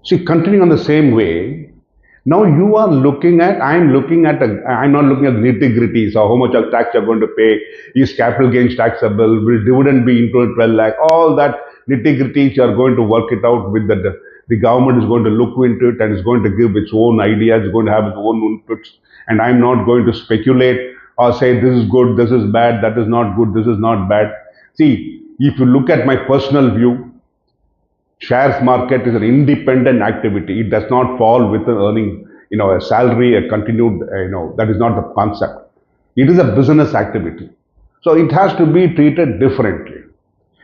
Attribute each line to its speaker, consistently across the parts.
Speaker 1: See, continuing on the same way, now you are looking at, I'm not looking at nitty-gritty, so how much of tax you're going to pay, is capital gains taxable, will dividend be included 12 lakh, all that nitty-gritties you are going to work it out with the government is going to look into it and is going to give its own ideas, is going to have its own inputs, and I'm not going to speculate or say this is good, this is bad, that is not good, this is not bad. See, if you look at my personal view, shares market is an independent activity. It does not fall within earning, a salary, a continued, that is not the concept. It is a business activity. So it has to be treated differently.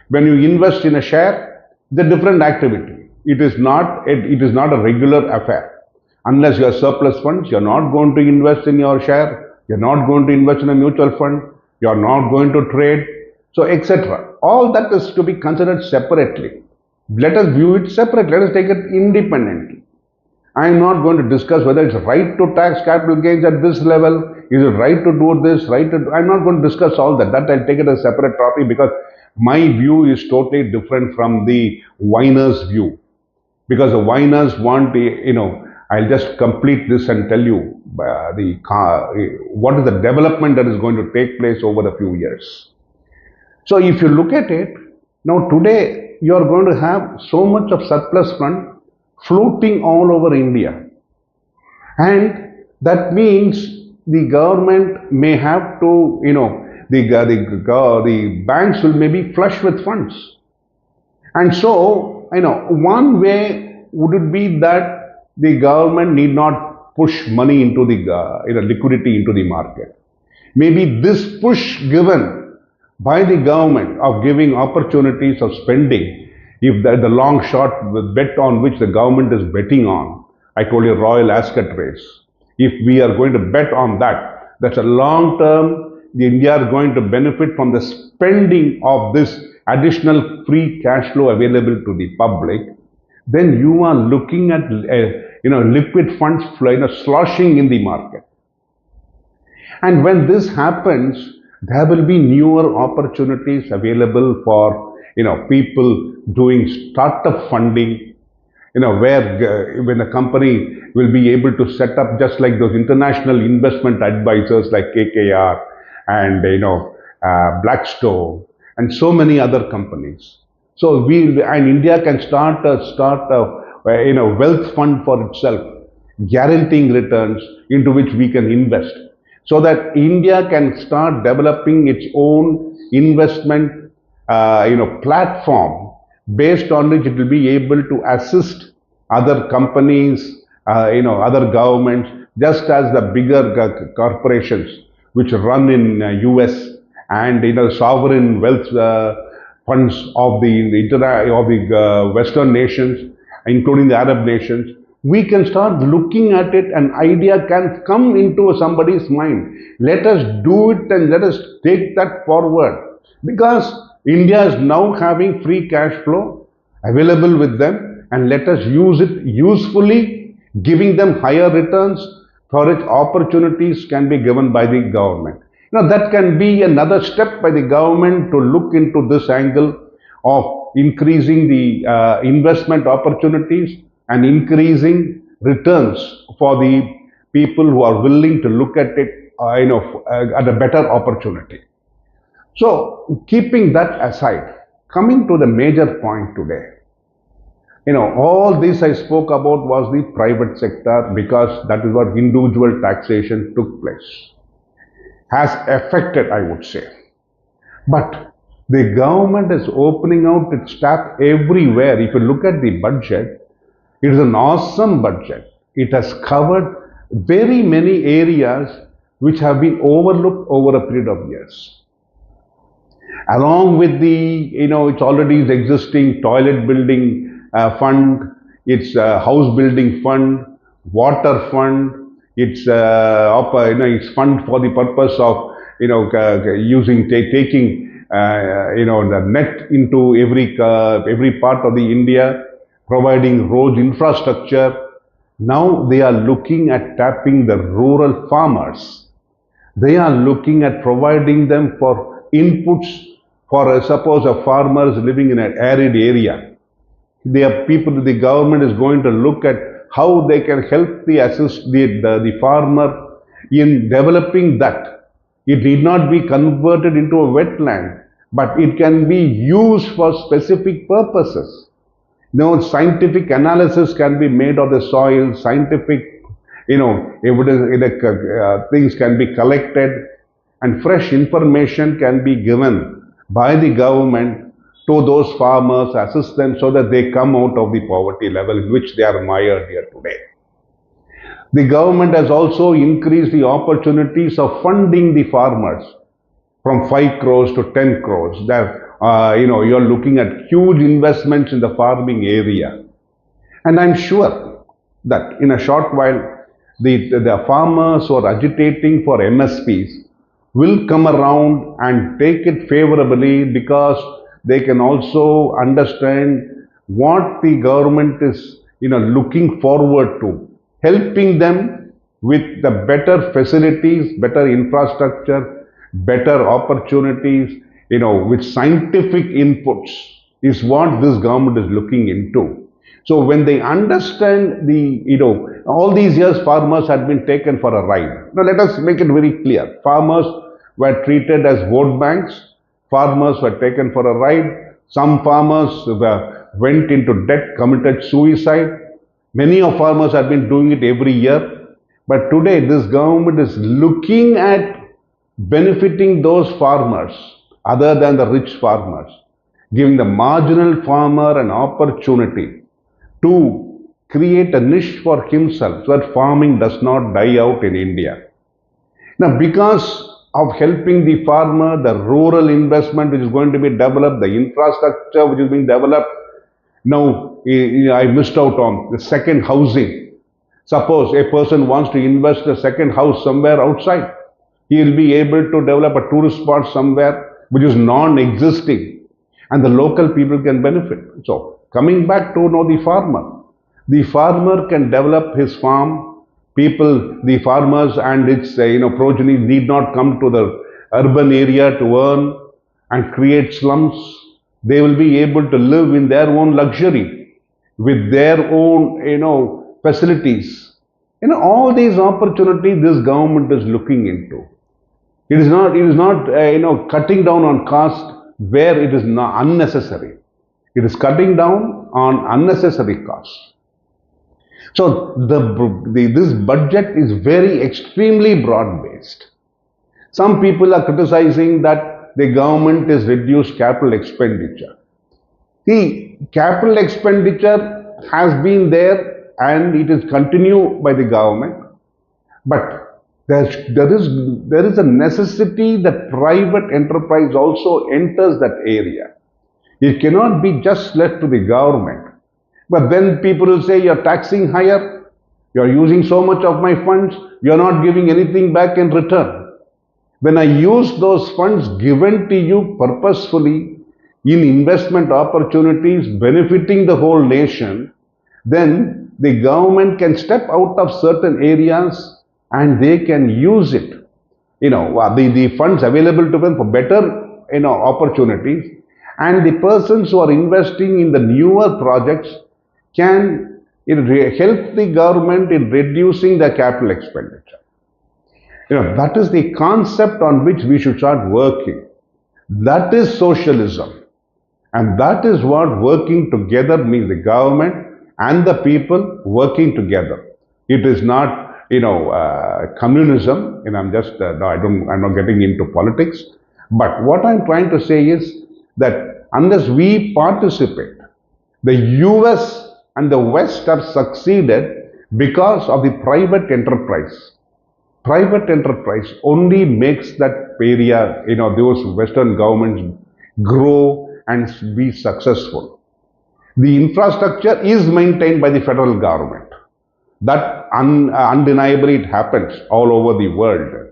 Speaker 1: When you invest in a share, it's a different activity. It is not a regular affair. Unless you have surplus funds, you're not going to invest in your share, you're not going to invest in a mutual fund, you're not going to trade, so etc. All that is to be considered separately. Let us view it separately. Let us take it independently. I am not going to discuss whether it's right to tax capital gains at this level. Is it right to do this? I'm not going to discuss all that. That I'll take it as a separate topic because my view is totally different from the whiners' view. Because the whiners want, I'll just complete this and tell you what is the development that is going to take place over a few years. So if you look at it, now today, you are going to have so much of surplus fund floating all over India. And that means the government may have to, the banks will maybe flush with funds. And so, one way would it be that the government need not push money into the, liquidity into the market. Maybe this push given by the government of giving opportunities of spending, if the long shot bet on which the government is betting on, I told you Royal Ascot race, if we are going to bet on that, that's a long term, India is going to benefit from the spending of this additional free cash flow available to the public, then you are looking at liquid funds sloshing in the market. And when this happens, there will be newer opportunities available for people doing startup funding, where when a company will be able to set up just like those international investment advisors like KKR and Blackstone and so many other companies. So India can start a wealth fund for itself, guaranteeing returns into which we can invest, so that India can start developing its own investment, platform based on which it will be able to assist other companies, other governments, just as the bigger corporations which run in US and sovereign wealth funds of the Western nations, including the Arab nations. We can start looking at it, an idea can come into somebody's mind. Let us do it and let us take that forward. Because India is now having free cash flow available with them, and let us use it usefully, giving them higher returns for which opportunities can be given by the government. That can be another step by the government to look into this angle of increasing the investment opportunities and increasing returns for the people who are willing to look at it, at a better opportunity. So, keeping that aside, coming to the major point today, all this I spoke about was the private sector because that is where individual taxation took place. Has affected, I would say. But the government is opening out its tap everywhere. If you look at the budget, it is an awesome budget. It has covered very many areas which have been overlooked over a period of years. Along with the, it's already existing toilet building fund, its house building fund, water fund, it's it's fund for the purpose of taking the net into every part of the India, providing road infrastructure. Now they are looking at tapping the rural farmers. They are looking at providing them for inputs for suppose a farmer is living in an arid area. The government is going to look at how they can help the farmer in developing that. It need not be converted into a wetland, but it can be used for specific purposes. Scientific analysis can be made of the soil, scientific, evidence, things can be collected, and fresh information can be given by the government to those farmers, assist them so that they come out of the poverty level in which they are mired here today. The government has also increased the opportunities of funding the farmers from 5 crores to 10 crores. You're looking at huge investments in the farming area. And I'm sure that in a short while, the farmers who are agitating for MSPs will come around and take it favorably, because they can also understand what the government is looking forward to, helping them with the better facilities, better infrastructure, better opportunities, with scientific inputs is what this government is looking into. So when they understand all these years farmers had been taken for a ride. Now let us make it very clear. Farmers were treated as vote banks. Farmers were taken for a ride. Some farmers went into debt, committed suicide. Many of farmers have been doing it every year. But today this government is looking at benefiting those farmers other than the rich farmers, giving the marginal farmer an opportunity to create a niche for himself so that farming does not die out in India. Now, because of helping the farmer, the rural investment which is going to be developed, the infrastructure which is being developed, now I missed out on the second housing. Suppose a person wants to invest a second house somewhere outside, he will be able to develop a tourist spot somewhere which is non-existing, and the local people can benefit. So, coming back to the farmer can develop his farm. The farmers and its progeny need not come to the urban area to earn and create slums. They will be able to live in their own luxury with their own facilities. All these opportunities this government is looking into. It is not cutting down on cost where it is not unnecessary. It is cutting down on unnecessary costs. So this budget is very extremely broad-based. Some people are criticizing that the government has reduced capital expenditure. The capital expenditure has been there and it is continued by the government, but there is a necessity that private enterprise also enters that area. It cannot be just left to the government. But then people will say, you're taxing higher, you're using so much of my funds, you're not giving anything back in return. When I use those funds given to you purposefully in investment opportunities benefiting the whole nation, then the government can step out of certain areas and they can use it. The funds available to them for better opportunities, and the persons who are investing in the newer projects can help the government in reducing the capital expenditure. That is the concept on which we should start working. That is socialism. And that is what working together means, the government and the people working together. It is not, communism, I'm not getting into politics. But what I'm trying to say is that unless we participate, the US and the West have succeeded because of the private enterprise. Private enterprise only makes that area, those Western governments grow and be successful. The infrastructure is maintained by the federal government. That undeniably it happens all over the world.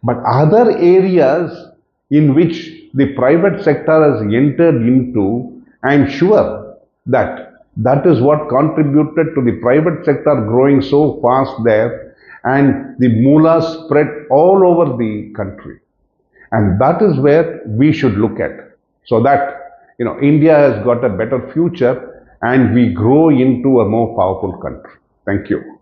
Speaker 1: But other areas in which the private sector has entered into, I am sure that is what contributed to the private sector growing so fast there, and the moolah spread all over the country. And that is where we should look at, so that India has got a better future and we grow into a more powerful country. Thank you.